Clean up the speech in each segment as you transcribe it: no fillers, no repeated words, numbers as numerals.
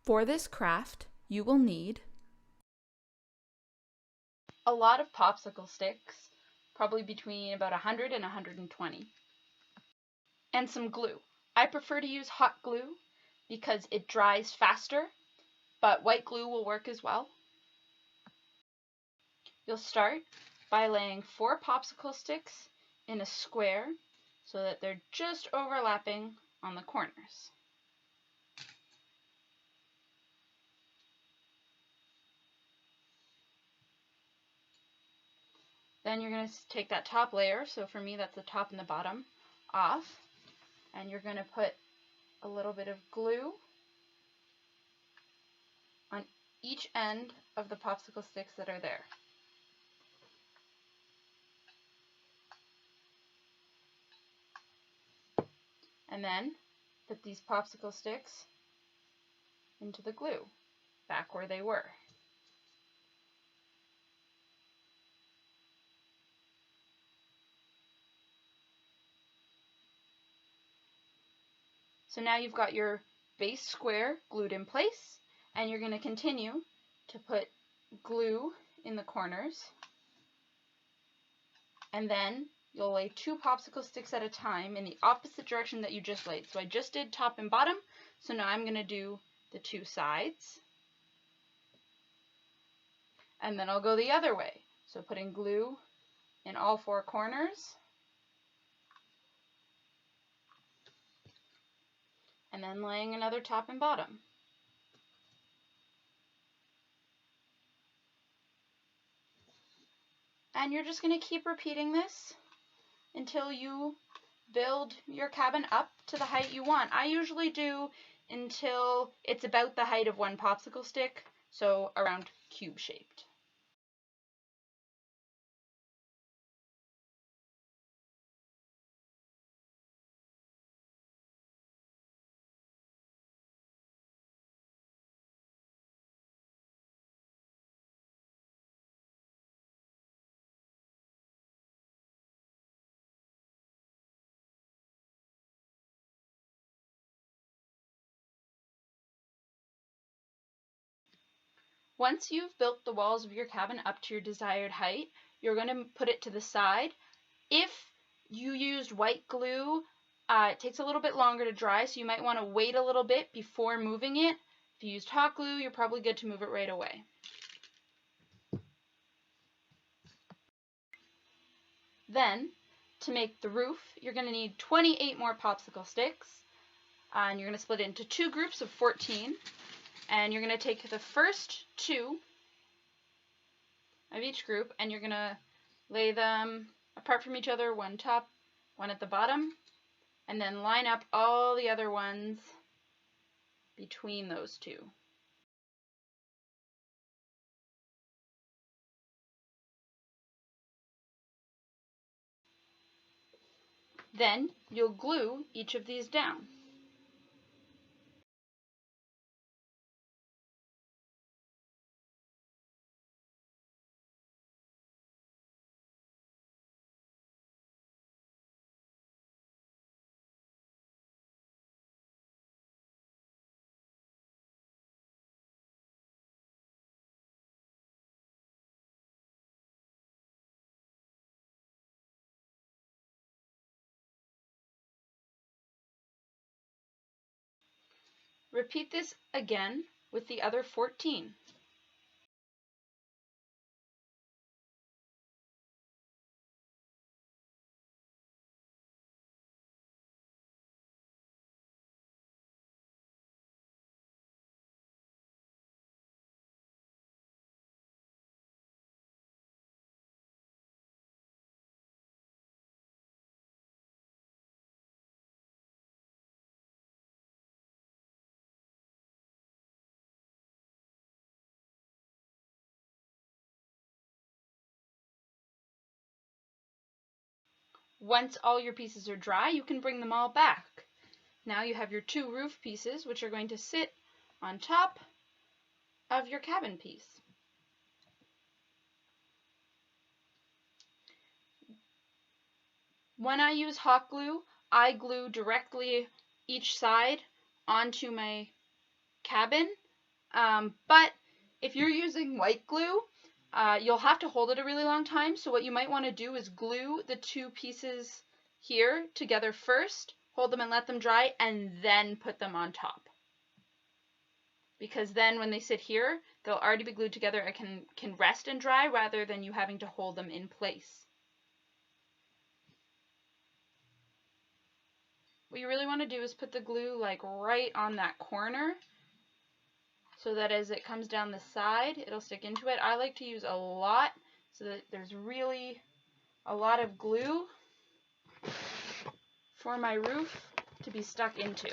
For this craft, you will need a lot of popsicle sticks, probably between about 100 and 120, and some glue. I prefer to use hot glue because it dries faster, but white glue will work as well. You'll start by laying 4 popsicle sticks in a square so that they're just overlapping on the corners. Then you're going to take that top layer, so for me that's the top and the bottom, off, and you're going to put a little bit of glue on each end of the popsicle sticks that are there. And then put these popsicle sticks into the glue, back where they were. So now you've got your base square glued in place, and you're going to continue to put glue in the corners, and then you'll lay 2 popsicle sticks at a time in the opposite direction that you just laid. So I just did top and bottom, so now I'm going to do the 2 sides, and then I'll go the other way. So putting glue in all 4 corners, and then laying another top and bottom. And you're just going to keep repeating this until you build your cabin up to the height you want. I usually do until it's about the height of 1 popsicle stick, so around cube shaped. Once you've built the walls of your cabin up to your desired height, you're going to put it to the side. If you used white glue, it takes a little bit longer to dry, so you might want to wait a little bit before moving it. If you used hot glue, you're probably good to move it right away. Then, to make the roof, you're going to need 28 more popsicle sticks, and you're going to split it into 2 groups of 14, and you're going to take the first 2 of each group, and you're going to lay them apart from each other, 1 top, 1 at the bottom, and then line up all the other ones between those 2. Then you'll glue each of these down. Repeat this again with the other 14. Once all your pieces are dry, you can bring them all back. Now you have your 2 roof pieces, which are going to sit on top of your cabin piece. When I use hot glue, I glue directly each side onto my cabin But if you're using white glue, you'll have to hold it a really long time. So what you might want to do is glue the two pieces here together first, hold them and let them dry, and then put them on top. Because then when they sit here, they'll already be glued together and can rest and dry rather than you having to hold them in place. What you really want to do is put the glue like right on that corner so that as it comes down the side, it'll stick into it. I like to use a lot so that there's really a lot of glue for my roof to be stuck into.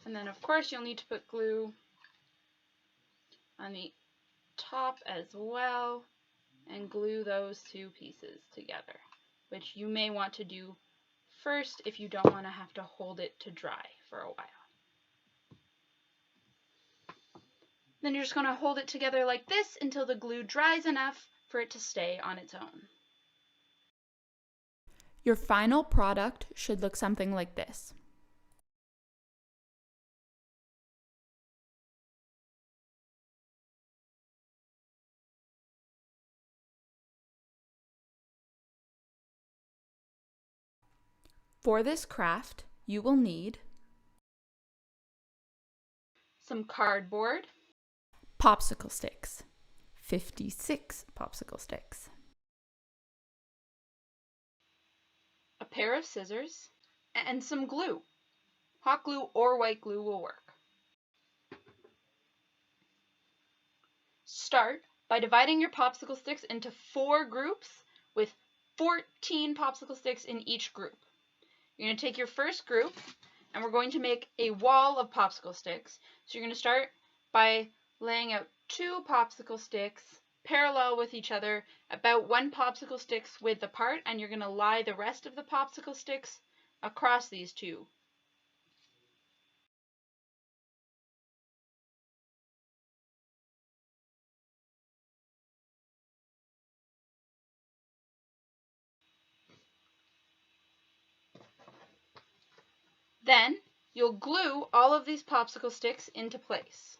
And then of course you'll need to put glue on the top as well and glue those two pieces together, which you may want to do first if you don't want to have to hold it to dry for a while. Then you're just going to hold it together like this until the glue dries enough for it to stay on its own. Your final product should look something like this. For this craft, you will need some cardboard, popsicle sticks, 56 popsicle sticks, a pair of scissors, and some glue. Hot glue or white glue will work. Start by dividing your popsicle sticks into 4 groups with 14 popsicle sticks in each group. You're going to take your first group and we're going to make a wall of popsicle sticks. So you're going to start by laying out 2 popsicle sticks parallel with each other, about 1 popsicle stick's width apart, and you're going to lie the rest of the popsicle sticks across these 2. Then you'll glue all of these popsicle sticks into place.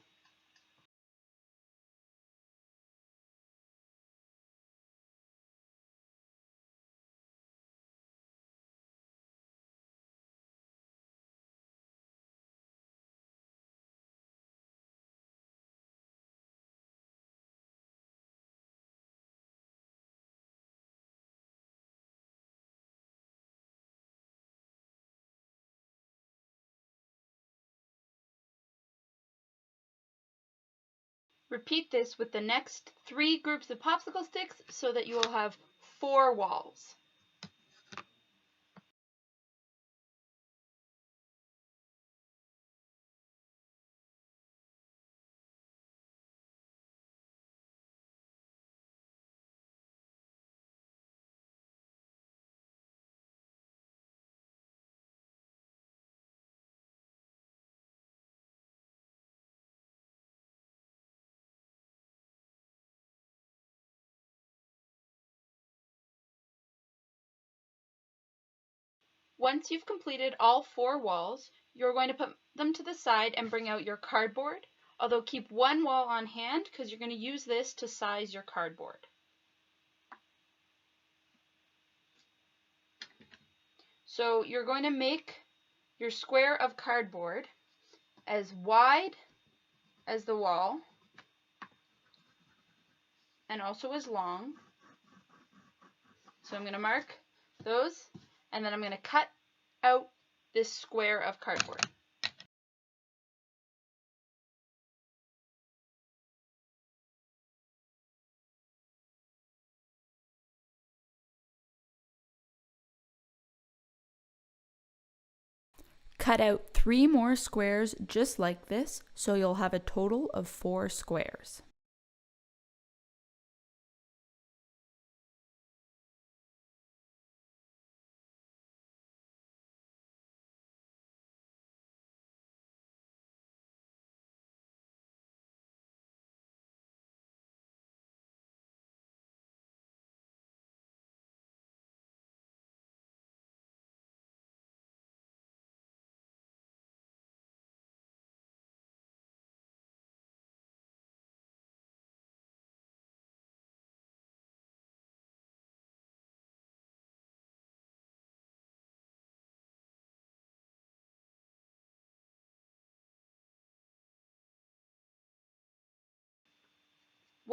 Repeat this with the next 3 groups of popsicle sticks so that you will have 4 walls. Once you've completed all 4 walls, you're going to put them to the side and bring out your cardboard, although keep 1 wall on hand because you're going to use this to size your cardboard. So you're going to make your square of cardboard as wide as the wall and also as long. So I'm going to mark those and then I'm going to cut out this square of cardboard. Cut out 3 more squares just like this, so you'll have a total of 4 squares.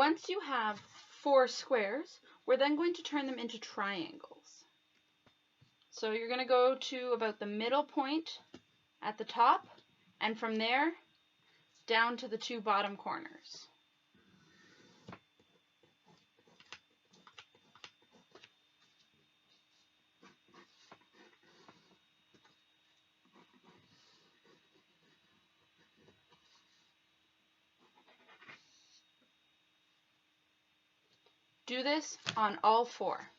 Once you have 4 squares, we're then going to turn them into triangles. So you're going to go to about the middle point at the top, and from there down to the 2 bottom corners. Do this on all 4.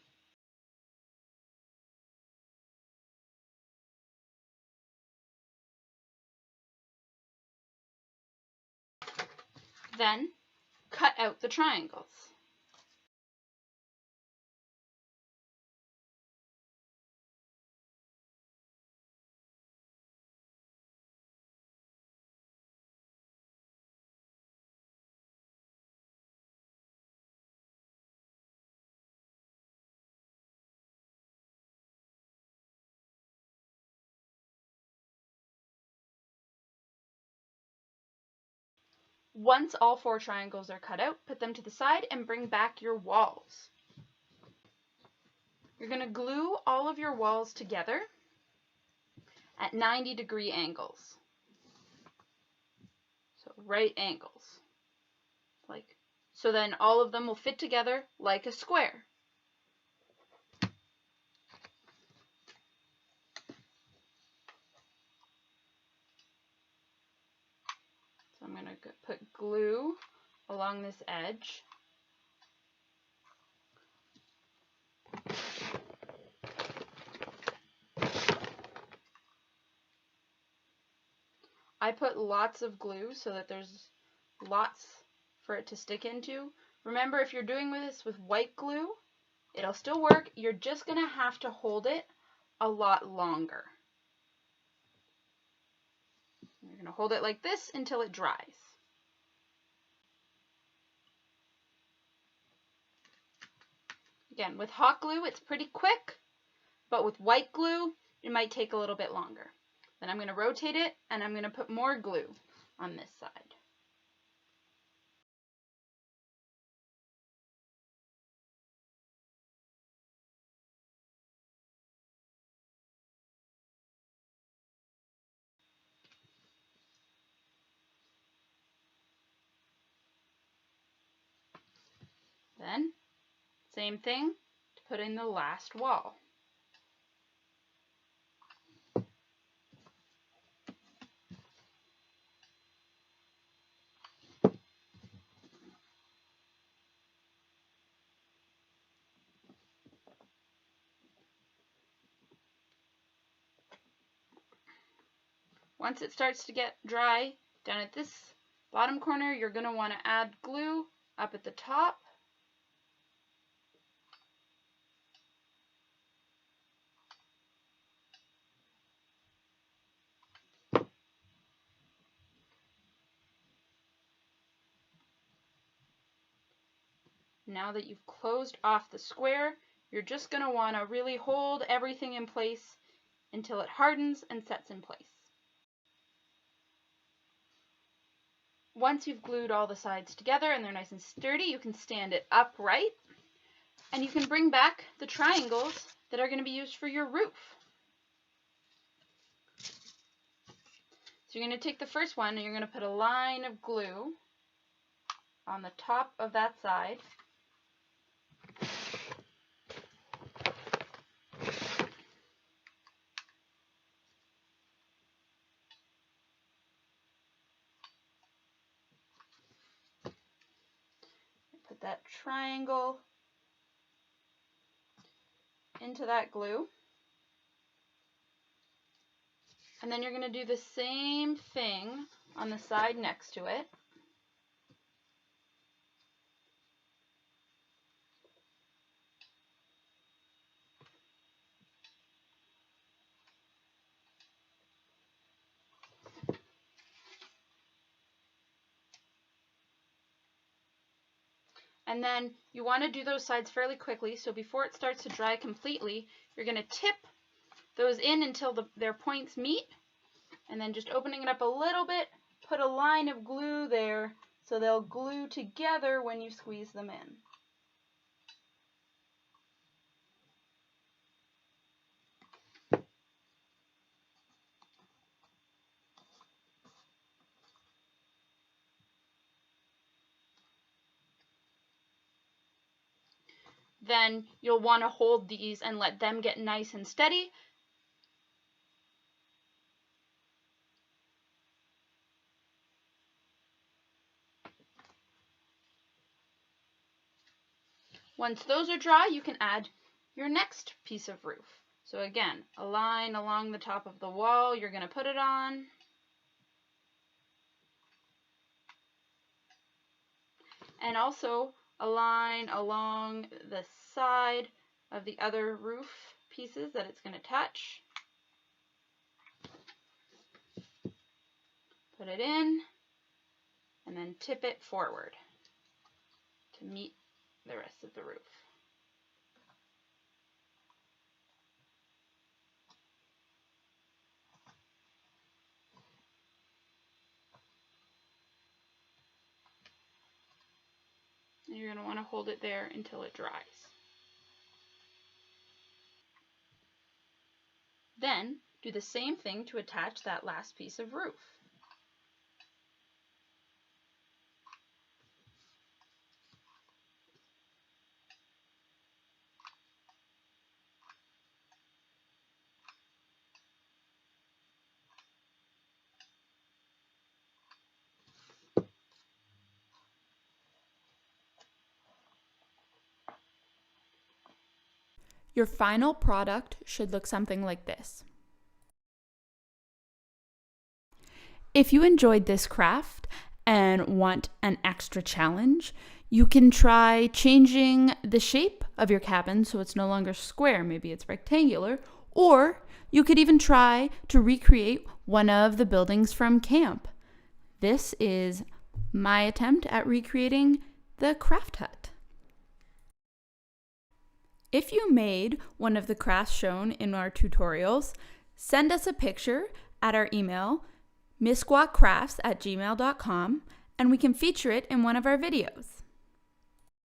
Then cut out the triangles. Once all 4 triangles are cut out, put them to the side and bring back your walls. You're going to glue all of your walls together at 90-degree angles. So right angles. So then all of them will fit together like a square. So I'm going to put glue along this edge. I put lots of glue so that there's lots for it to stick into. Remember, if you're doing this with white glue, it'll still work. You're just going to have to hold it a lot longer. You're going to hold it like this until it dries. Again, with hot glue, it's pretty quick, but with white glue, it might take a little bit longer. Then I'm going to rotate it, and I'm going to put more glue on this side. Then, same thing to put in the last wall. Once it starts to get dry, down at this bottom corner, you're going to want to add glue up at the top. Now that you've closed off the square, you're just going to want to really hold everything in place until it hardens and sets in place. Once you've glued all the sides together and they're nice and sturdy, you can stand it upright, and you can bring back the triangles that are going to be used for your roof. So you're going to take the first one and you're going to put a line of glue on the top of that side. Put that triangle into that glue. And then you're going to do the same thing on the side next to it. And then you want to do those sides fairly quickly, so before it starts to dry completely, you're going to tip those in until their points meet, and then just opening it up a little bit, put a line of glue there so they'll glue together when you squeeze them in. Then you'll want to hold these and let them get nice and steady. Once those are dry, you can add your next piece of roof. So again, a line along the top of the wall you're going to put it on. And also a line along the side of the other roof pieces that it's going to touch. Put it in and then tip it forward to meet the rest of the roof. And you're going to want to hold it there until it dries. Then do the same thing to attach that last piece of roof. Your final product should look something like this. If you enjoyed this craft and want an extra challenge, you can try changing the shape of your cabin so it's no longer square, maybe it's rectangular, or you could even try to recreate one of the buildings from camp. This is my attempt at recreating the craft hut. If you made one of the crafts shown in our tutorials, send us a picture at our email, misquahcrafts@gmail.com, and we can feature it in one of our videos.